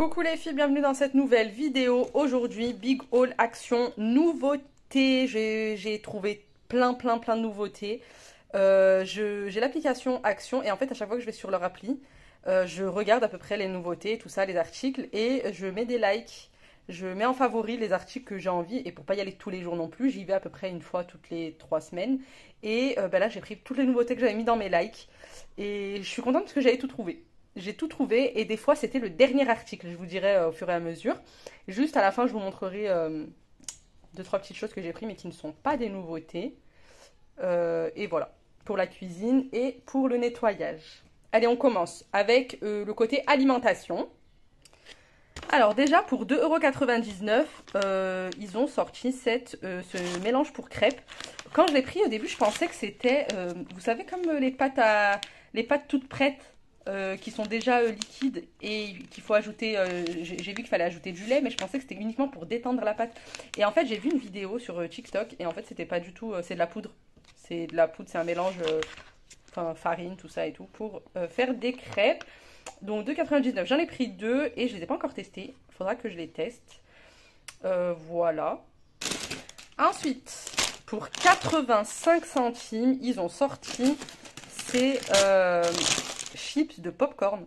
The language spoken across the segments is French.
Coucou les filles, bienvenue dans cette nouvelle vidéo. Aujourd'hui, Big Haul Action, nouveautés. J'ai trouvé plein de nouveautés. J'ai l'application Action et en fait à chaque fois que je vais sur leur appli, je regarde à peu près les nouveautés, tout ça, les articles et je mets des likes. Je mets en favori les articles que j'ai envie et pour pas y aller tous les jours non plus, j'y vais à peu près une fois toutes les 3 semaines. Et là j'ai pris toutes les nouveautés que j'avais mis dans mes likes et je suis contente parce que j'avais tout trouvé. J'ai tout trouvé et des fois c'était le dernier article, je vous dirai au fur et à mesure. Juste à la fin je vous montrerai 2-3 petites choses que j'ai pris mais qui ne sont pas des nouveautés. Et voilà, pour la cuisine et pour le nettoyage. Allez, on commence avec le côté alimentation. Alors déjà pour 2,99 €, ils ont sorti ce mélange pour crêpes. Quand je l'ai pris au début je pensais que c'était, vous savez comme les pâtes toutes prêtes. Qui sont déjà liquides et qu'il faut ajouter, j'ai vu qu'il fallait ajouter du lait mais je pensais que c'était uniquement pour détendre la pâte et en fait j'ai vu une vidéo sur TikTok et en fait c'était pas du tout, c'est de la poudre, c'est un mélange, enfin farine tout ça et tout pour faire des crêpes. Donc 2,99 €, j'en ai pris 2 et je les ai pas encore testés, il faudra que je les teste. Voilà. Ensuite pour 85 centimes ils ont sorti ces chips de popcorn.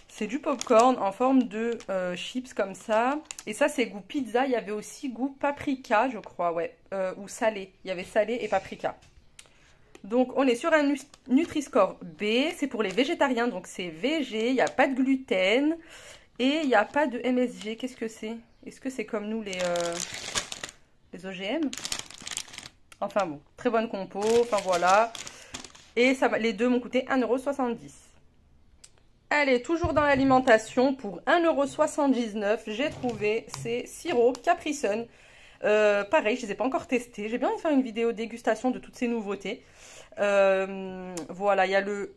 C'est du popcorn en forme de chips comme ça. Et ça, c'est goût pizza. Il y avait aussi goût paprika, je crois, ouais. Ou salé. Il y avait salé et paprika. Donc, on est sur un Nutri-Score B. C'est pour les végétariens. Donc, c'est VG. Il n'y a pas de gluten. Et il n'y a pas de MSG. Qu'est-ce que c'est? Est-ce que c'est comme nous, les OGM? Enfin bon, très bonne compo. Enfin, voilà. Et ça, les deux m'ont coûté 1,70 €. Allez, toujours dans l'alimentation, pour 1,79 €, j'ai trouvé ces sirops Capri Sun. Pareil, je ne les ai pas encore testés. J'ai bien envie de faire une vidéo dégustation de toutes ces nouveautés. Voilà, il y a le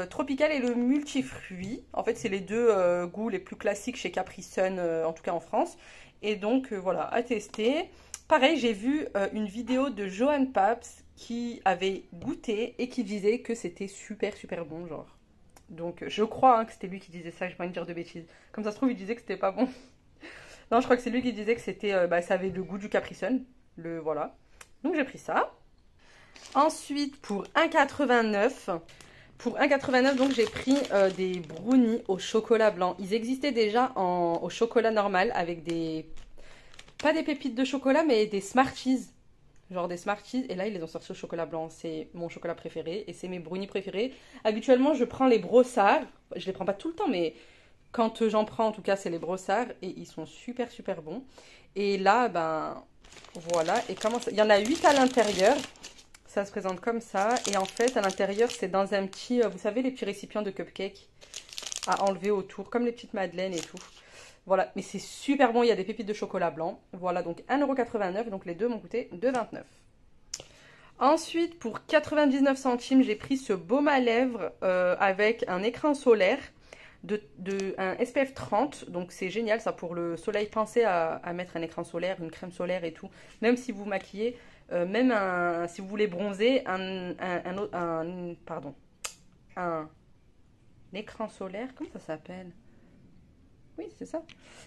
tropical et le multifruit. En fait, c'est les deux goûts les plus classiques chez Capri Sun, en tout cas en France. Et donc, voilà, à tester. Pareil, j'ai vu une vidéo de Johan Paps qui avait goûté et qui disait que c'était super bon, genre. Donc je crois que c'était lui qui disait ça, j'ai pas envie de dire de bêtises. Comme ça se trouve, il disait que c'était pas bon. Non, je crois que c'est lui qui disait que c'était, ça avait le goût du Capri Sun. Voilà. Donc j'ai pris ça. Ensuite, pour 1,89 €, donc j'ai pris des brownies au chocolat blanc. Ils existaient déjà au chocolat normal avec pas des pépites de chocolat, mais des Smarties. Genre des Smarties, et là ils les ont sortis au chocolat blanc. C'est mon chocolat préféré et c'est mes brownies préférés. Habituellement je prends les brossards, je les prends pas tout le temps mais quand j'en prends en tout cas c'est les brossards et ils sont super bons. Et là ben voilà, et comment ça... il y en a 8 à l'intérieur, ça se présente comme ça et en fait à l'intérieur c'est dans un petit, vous savez les petits récipients de cupcakes à enlever autour comme les petites madeleines et tout. Voilà, mais c'est super bon, il y a des pépites de chocolat blanc. Voilà, donc 1,89 €, donc les deux m'ont coûté 2,29 €. Ensuite, pour 99 centimes, j'ai pris ce baume à lèvres avec un écran solaire, un SPF 30. Donc c'est génial ça pour le soleil. Pensez à mettre un écran solaire, une crème solaire et tout. Même si vous maquillez, même si vous voulez bronzer, un écran solaire, comment ça s'appelle? Oui, c'est ça.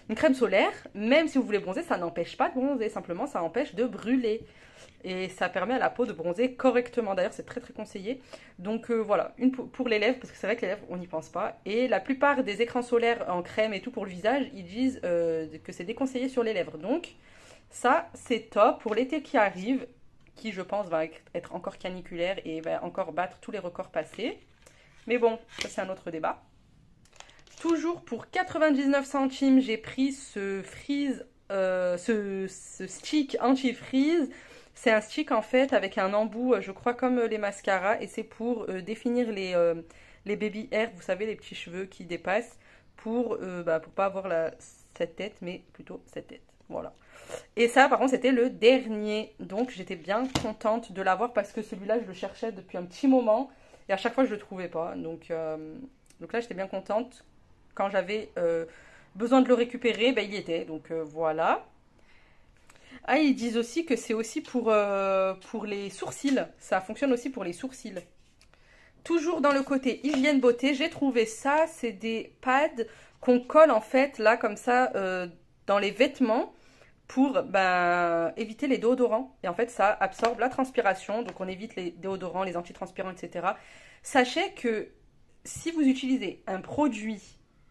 Une crème solaire, même si vous voulez bronzer, ça n'empêche pas de bronzer. Simplement, ça empêche de brûler. Et ça permet à la peau de bronzer correctement. D'ailleurs, c'est très conseillé. Donc voilà, une pour les lèvres, parce que c'est vrai que les lèvres, on n'y pense pas. Et la plupart des écrans solaires en crème et tout pour le visage, ils disent que c'est déconseillé sur les lèvres. Donc ça, c'est top pour l'été qui arrive, qui je pense va être encore caniculaire et va encore battre tous les records passés. Mais bon, ça c'est un autre débat. Toujours pour 99 centimes, j'ai pris ce stick anti-freeze. C'est un stick en fait avec un embout, je crois comme les mascaras. Et c'est pour définir les baby hairs, vous savez les petits cheveux qui dépassent. Pour pas avoir cette tête, mais plutôt cette tête. Voilà. Et ça par contre c'était le dernier. Donc j'étais bien contente de l'avoir parce que celui-là je le cherchais depuis un petit moment. Et à chaque fois je le trouvais pas. Donc là j'étais bien contente. Quand j'avais besoin de le récupérer, ben, il y était. Donc voilà. Ah, ils disent aussi que c'est aussi pour les sourcils. Ça fonctionne aussi pour les sourcils. Toujours dans le côté hygiène beauté, j'ai trouvé ça. C'est des pads qu'on colle en fait là comme ça dans les vêtements pour éviter les déodorants. Et en fait, ça absorbe la transpiration, donc on évite les déodorants, les antitranspirants, etc. Sachez que si vous utilisez un produit,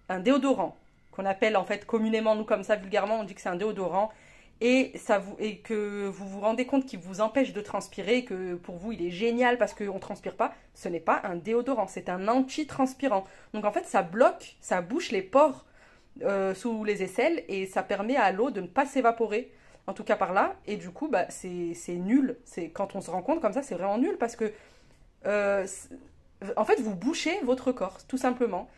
un déodorant, qu'on appelle en fait communément, nous comme ça, vulgairement, on dit que c'est un déodorant, et que vous vous rendez compte qu'il vous empêche de transpirer, que pour vous il est génial parce qu'on ne transpire pas, ce n'est pas un déodorant, c'est un antitranspirant. Donc en fait, ça bloque, ça bouche les pores sous les aisselles et ça permet à l'eau de ne pas s'évaporer, en tout cas par là, et du coup c'est nul. Quand on se rend compte comme ça, c'est vraiment nul parce que euh, en fait vous bouchez votre corps tout simplement.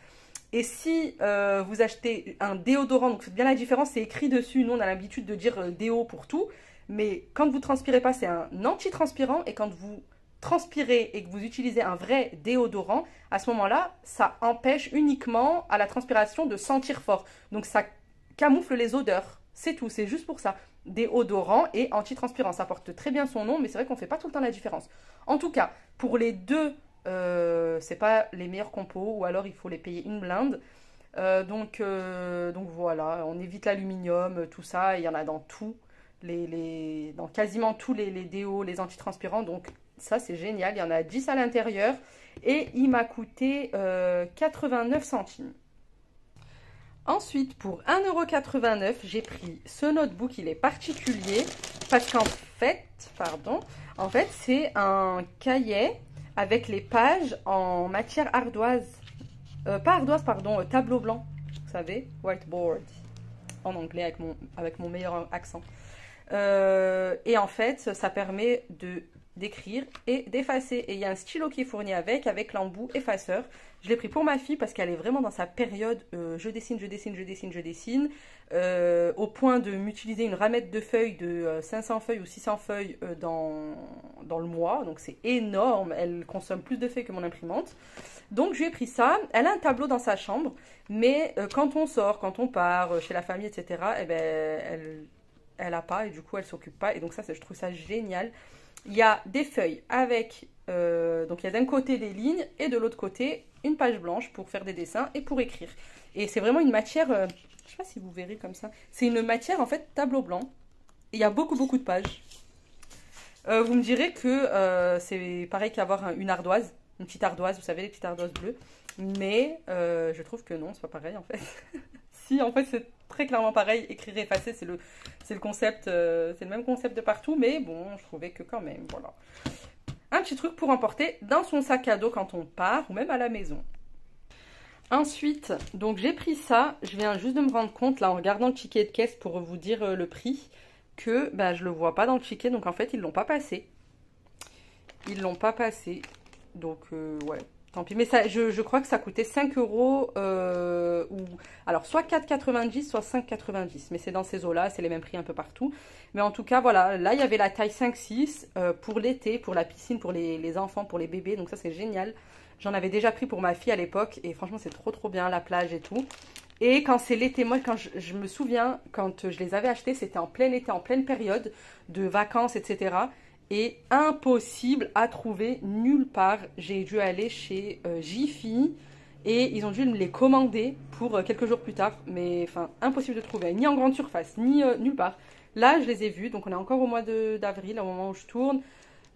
Et si vous achetez un déodorant, donc faites bien la différence, c'est écrit dessus, nous on a l'habitude de dire déo pour tout, mais quand vous transpirez pas, c'est un antitranspirant, et quand vous transpirez et que vous utilisez un vrai déodorant, à ce moment-là, ça empêche uniquement à la transpiration de sentir fort. Donc ça camoufle les odeurs, c'est tout, c'est juste pour ça. Déodorant et antitranspirant, ça porte très bien son nom, mais c'est vrai qu'on ne fait pas tout le temps la différence. En tout cas, pour les deux, c'est pas les meilleurs compos, ou alors il faut les payer une blinde. Donc voilà, on évite l'aluminium, tout ça, il y en a dans tout, dans quasiment tous les déos, les antitranspirants, donc ça c'est génial, il y en a 10 à l'intérieur, et il m'a coûté 89 centimes. Ensuite, pour 1,89 €, j'ai pris ce notebook, il est particulier, parce qu'en fait, c'est un cahier avec les pages en matière ardoise. Pas ardoise, pardon, tableau blanc. Vous savez, whiteboard. En anglais, avec mon meilleur accent. Et en fait, ça permet d'écrire et d'effacer. Et il y a un stylo qui est fourni avec l'embout effaceur. Je l'ai pris pour ma fille parce qu'elle est vraiment dans sa période je dessine, au point de m'utiliser une ramette de feuilles de 500 feuilles ou 600 feuilles dans le mois. Donc c'est énorme, elle consomme plus de feuilles que mon imprimante. Donc je lui ai pris ça. Elle a un tableau dans sa chambre, mais quand on sort, quand on part chez la famille, etc., eh ben, elle a pas, et du coup elle s'occupe pas. Et donc ça, je trouve ça génial. Il y a des feuilles avec, donc il y a d'un côté des lignes et de l'autre côté une page blanche pour faire des dessins et pour écrire. Et c'est vraiment une matière, je sais pas si vous verrez comme ça, c'est une matière en fait tableau blanc. Et il y a beaucoup de pages. Vous me direz que c'est pareil qu'avoir une ardoise, une petite ardoise, vous savez les petites ardoises bleues. Mais je trouve que non, c'est pas pareil en fait. Si, en fait c'est très clairement pareil, écrire et effacer, c'est le concept, c'est le même concept de partout, mais bon, je trouvais que quand même, voilà. Un petit truc pour emporter dans son sac à dos quand on part, ou même à la maison. Ensuite, donc j'ai pris ça, je viens juste de me rendre compte, là, en regardant le ticket de caisse pour vous dire le prix, que je le vois pas dans le ticket, donc en fait, ils l'ont pas passé. Ils l'ont pas passé, donc ouais. Tant pis, mais ça, je crois que ça coûtait 5 €, alors soit 4,90 soit 5,90, mais c'est dans ces eaux-là, c'est les mêmes prix un peu partout. Mais en tout cas, voilà, là il y avait la taille 5-6 pour l'été, pour la piscine, pour les enfants, pour les bébés, donc ça c'est génial. J'en avais déjà pris pour ma fille à l'époque, et franchement c'est trop bien, la plage et tout. Et quand c'est l'été, moi quand je me souviens, quand je les avais achetés, c'était en plein été, en pleine période de vacances, etc., et impossible à trouver nulle part. J'ai dû aller chez Jiffy et ils ont dû me les commander pour quelques jours plus tard. Mais enfin, impossible de trouver, ni en grande surface, ni nulle part. Là, je les ai vus, donc on est encore au mois d'avril, au moment où je tourne.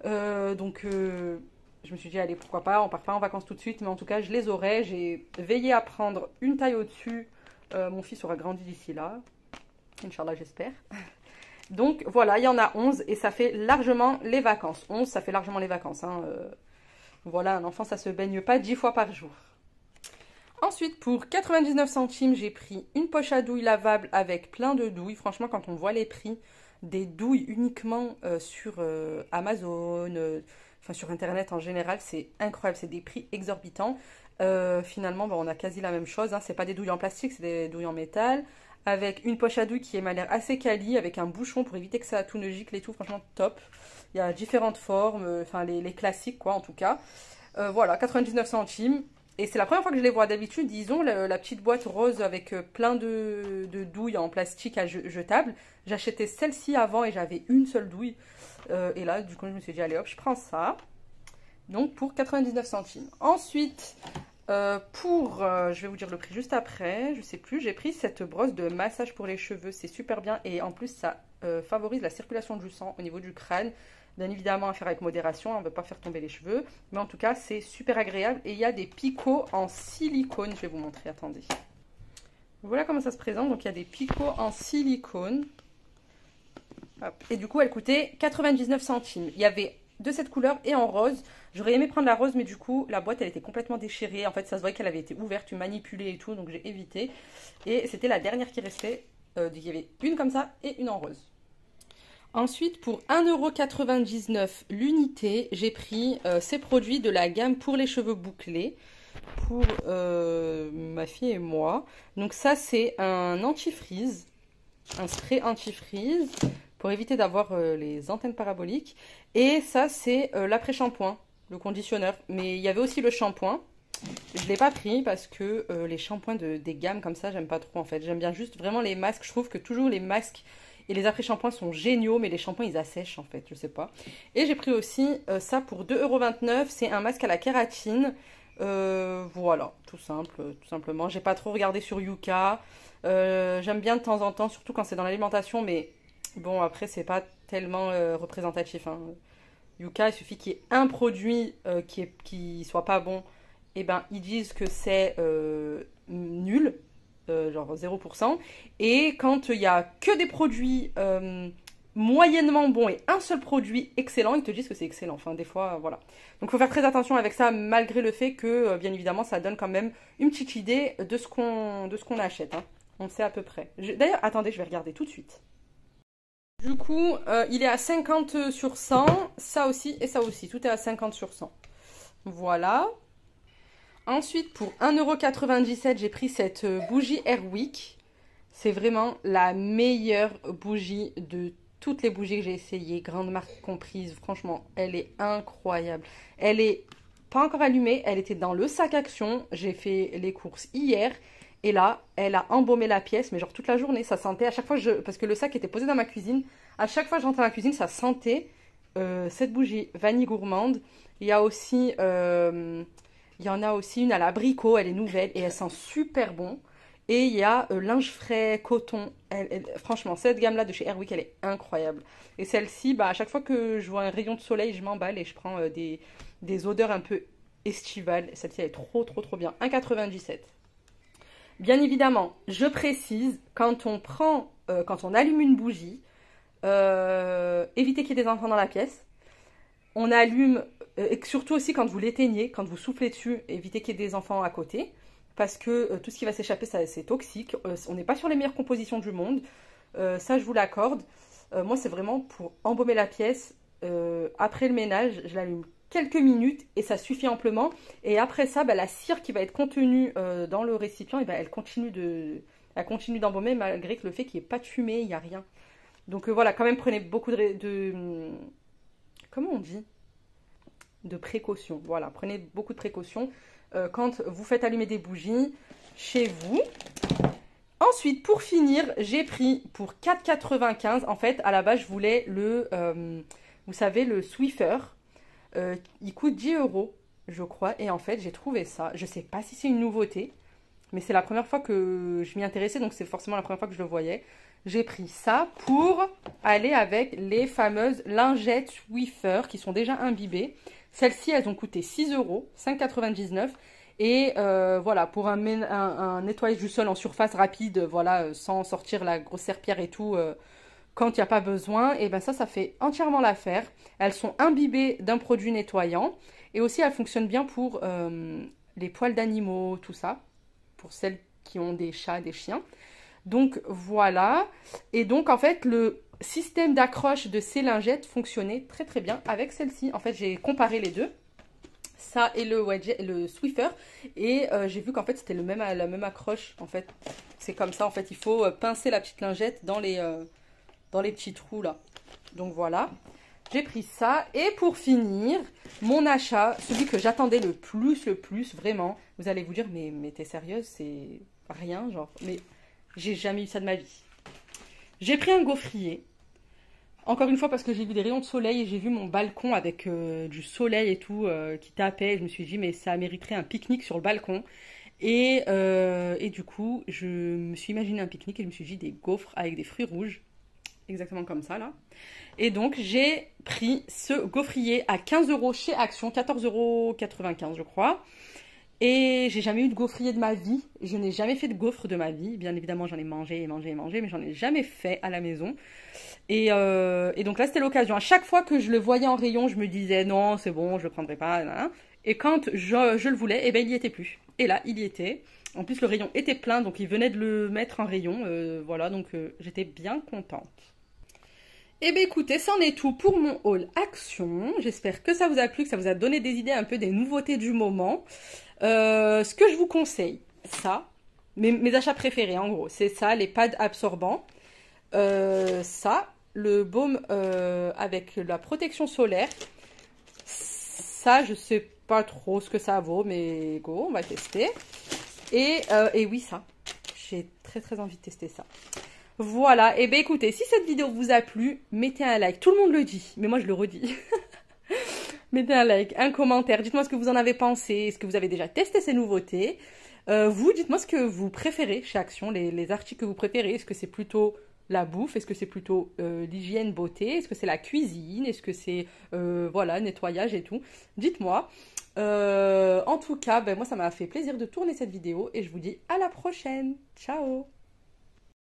Je me suis dit, allez, pourquoi pas, on part pas en vacances tout de suite, mais en tout cas, je les aurai. J'ai veillé à prendre une taille au-dessus. Mon fils aura grandi d'ici là. Inch'Allah, j'espère. Donc voilà, il y en a 11 et ça fait largement les vacances. 11, ça fait largement les vacances. Hein. Voilà, un enfant, ça se baigne pas 10 fois par jour. Ensuite, pour 99 centimes, j'ai pris une poche à douilles lavable avec plein de douilles. Franchement, quand on voit les prix des douilles uniquement sur Amazon, enfin sur Internet en général, c'est incroyable. C'est des prix exorbitants. Finalement, on a quasi la même chose. Hein. C'est pas des douilles en plastique, c'est des douilles en métal. Avec une poche à douille qui m'a l'air assez quali, avec un bouchon pour éviter que ça tout ne gicle et tout, franchement top. Il y a différentes formes, enfin les classiques quoi en tout cas. Voilà, 99 centimes. Et c'est la première fois que je les vois. D'habitude, disons, la petite boîte rose avec plein de douilles en plastique jetable. J'achetais celle-ci avant et j'avais une seule douille. Et là, du coup, je me suis dit, allez hop, je prends ça. Donc pour 99 centimes. Ensuite, Je vais vous dire le prix juste après, je sais plus, j'ai pris cette brosse de massage pour les cheveux, c'est super bien et en plus ça favorise la circulation du sang au niveau du crâne. Bien évidemment à faire avec modération, on ne veut pas faire tomber les cheveux, mais en tout cas c'est super agréable et il y a des picots en silicone, je vais vous montrer, attendez. Voilà comment ça se présente, donc il y a des picots en silicone. Hop. Et du coup elle coûtait 99 centimes, il y avait de cette couleur et en rose. J'aurais aimé prendre la rose, mais du coup, la boîte, elle était complètement déchirée. En fait, ça se voyait qu'elle avait été ouverte, manipulée et tout, donc j'ai évité. Et c'était la dernière qui restait. Il y avait une comme ça et une en rose. Ensuite, pour 1,99 € l'unité, j'ai pris ces produits de la gamme pour les cheveux bouclés pour ma fille et moi. Donc ça, c'est un antifreeze, un spray antifreeze pour éviter d'avoir les antennes paraboliques. Et ça, c'est l'après-shampoing, le conditionneur. Mais il y avait aussi le shampoing. Je ne l'ai pas pris parce que les shampoings des gammes comme ça, j'aime pas trop en fait. J'aime bien juste vraiment les masques. Je trouve que toujours les masques et les après-shampoings sont géniaux, mais les shampoings ils assèchent en fait, je sais pas. Et j'ai pris aussi ça pour 2,29 €. C'est un masque à la kératine. Voilà, tout simple, tout simplement. J'ai pas trop regardé sur Yuka. J'aime bien de temps en temps, surtout quand c'est dans l'alimentation, mais bon, après, c'est pas tellement représentatif, hein. Yuka, il suffit qu'il y ait un produit qui soit pas bon, et ben ils disent que c'est nul, genre 0%. Et quand il y a que des produits moyennement bons et un seul produit excellent, ils te disent que c'est excellent. Enfin, des fois, voilà. Donc, il faut faire très attention avec ça, malgré le fait que, bien évidemment, ça donne quand même une petite idée de ce qu'on achète, hein. On sait à peu près. D'ailleurs, attendez, je vais regarder tout de suite. Du coup, il est à 50 sur 100, ça aussi et ça aussi. Tout est à 50 sur 100. Voilà. Ensuite, pour 1,97 €, j'ai pris cette bougie Airwick. C'est vraiment la meilleure bougie de toutes les bougies que j'ai essayées, grande marque comprise. Franchement, elle est incroyable. Elle est pas encore allumée, elle était dans le sac Action. J'ai fait les courses hier. Et là, elle a embaumé la pièce, mais genre toute la journée. Ça sentait à chaque fois, parce que le sac était posé dans ma cuisine. À chaque fois que je rentrais dans la cuisine, ça sentait cette bougie vanille gourmande. Il y a aussi, il y en a aussi une à l'abricot, elle est nouvelle et elle sent super bon. Et il y a linge frais, coton. Franchement, cette gamme-là de chez Airwick, elle est incroyable. Et celle-ci, bah, à chaque fois que je vois un rayon de soleil, je m'emballe et je prends des odeurs un peu estivales. Celle-ci, elle est trop, trop, trop bien. 1,97 €. Bien évidemment, je précise, quand on allume une bougie, évitez qu'il y ait des enfants dans la pièce. On allume, et surtout aussi quand vous l'éteignez, quand vous soufflez dessus, évitez qu'il y ait des enfants à côté. Parce que tout ce qui va s'échapper, c'est toxique. On n'est pas sur les meilleures compositions du monde. Ça, je vous l'accorde. Moi, c'est vraiment pour embaumer la pièce. Après le ménage, je l'allume quelques minutes et ça suffit amplement. Et après ça, bah, la cire qui va être contenue dans le récipient, et bah, elle continue d'embaumer malgré que le fait qu'il n'y ait pas de fumée, il n'y a rien. Donc voilà, quand même prenez beaucoup comment on dit? De précautions. Voilà, prenez beaucoup de précautions quand vous faites allumer des bougies chez vous. Ensuite, pour finir, j'ai pris pour 4,95 €. En fait, à la base, je voulais vous savez, le Swiffer. Il coûte 10 €, je crois. Et en fait, j'ai trouvé ça. Je sais pas si c'est une nouveauté, mais c'est la première fois que je m'y intéressais, donc c'est forcément la première fois que je le voyais. J'ai pris ça pour aller avec les fameuses lingettes Swiffer qui sont déjà imbibées. Celles-ci, elles ont coûté 6 €, 5,99 €. Et voilà, pour un nettoyage du sol en surface rapide, voilà, sans sortir la grosse serpillière et tout, quand il n'y a pas besoin, et ben ça fait entièrement l'affaire. Elles sont imbibées d'un produit nettoyant. Et aussi, elles fonctionnent bien pour les poils d'animaux, tout ça. Pour celles qui ont des chats, des chiens. Donc voilà. Et donc en fait, le système d'accroche de ces lingettes fonctionnait très très bien avec celle-ci. En fait, j'ai comparé les deux. Ça et le Swiffer. Et j'ai vu qu'en fait, c'était la même accroche. En fait, c'est comme ça. En fait, il faut pincer la petite lingette dans les petits trous là. Donc voilà. J'ai pris ça. Et pour finir, mon achat, celui que j'attendais le plus, vraiment. Vous allez vous dire, mais t'es sérieuse? C'est rien, genre. Mais j'ai jamais eu ça de ma vie. J'ai pris un gaufrier. Encore une fois, parce que j'ai vu des rayons de soleil et j'ai vu mon balcon avec du soleil et tout qui tapait. Je me suis dit, mais ça mériterait un pique-nique sur le balcon. Et du coup, je me suis imaginé un pique-nique et je me suis dit des gaufres avec des fruits rouges. Exactement comme ça, là. Et donc, j'ai pris ce gaufrier à 15 euros chez Action, 14,95 € je crois. Et j'ai jamais eu de gaufrier de ma vie. Je n'ai jamais fait de gaufre de ma vie. Bien évidemment, j'en ai mangé et mangé et mangé, mais j'en ai jamais fait à la maison. Et donc là, c'était l'occasion. À chaque fois que je le voyais en rayon, je me disais non, c'est bon, je le prendrai pas. Nan, nan. Et quand je le voulais, eh ben, il y était plus. Et là, il y était. En plus, le rayon était plein, donc il venait de le mettre en rayon. Voilà, donc j'étais bien contente. Eh bien écoutez, c'en est tout pour mon haul action. J'espère que ça vous a plu, que ça vous a donné des idées un peu des nouveautés du moment. Ce que je vous conseille, ça, mes achats préférés en gros, c'est ça, les pads absorbants. Ça, le baume avec la protection solaire. Ça, je sais pas trop ce que ça vaut, mais go, on va tester. Et oui, ça, j'ai très très envie de tester ça. Voilà, et bien écoutez, si cette vidéo vous a plu, mettez un like. Tout le monde le dit, mais moi je le redis. Mettez un like, un commentaire, dites-moi ce que vous en avez pensé, est-ce que vous avez déjà testé ces nouveautés. Vous, dites-moi ce que vous préférez chez Action, les articles que vous préférez. Est-ce que c'est plutôt la bouffe? Est-ce que c'est plutôt l'hygiène, beauté? Est-ce que c'est la cuisine? Est-ce que c'est voilà, nettoyage et tout? Dites-moi. En tout cas, ben, moi ça m'a fait plaisir de tourner cette vidéo et je vous dis à la prochaine. Ciao!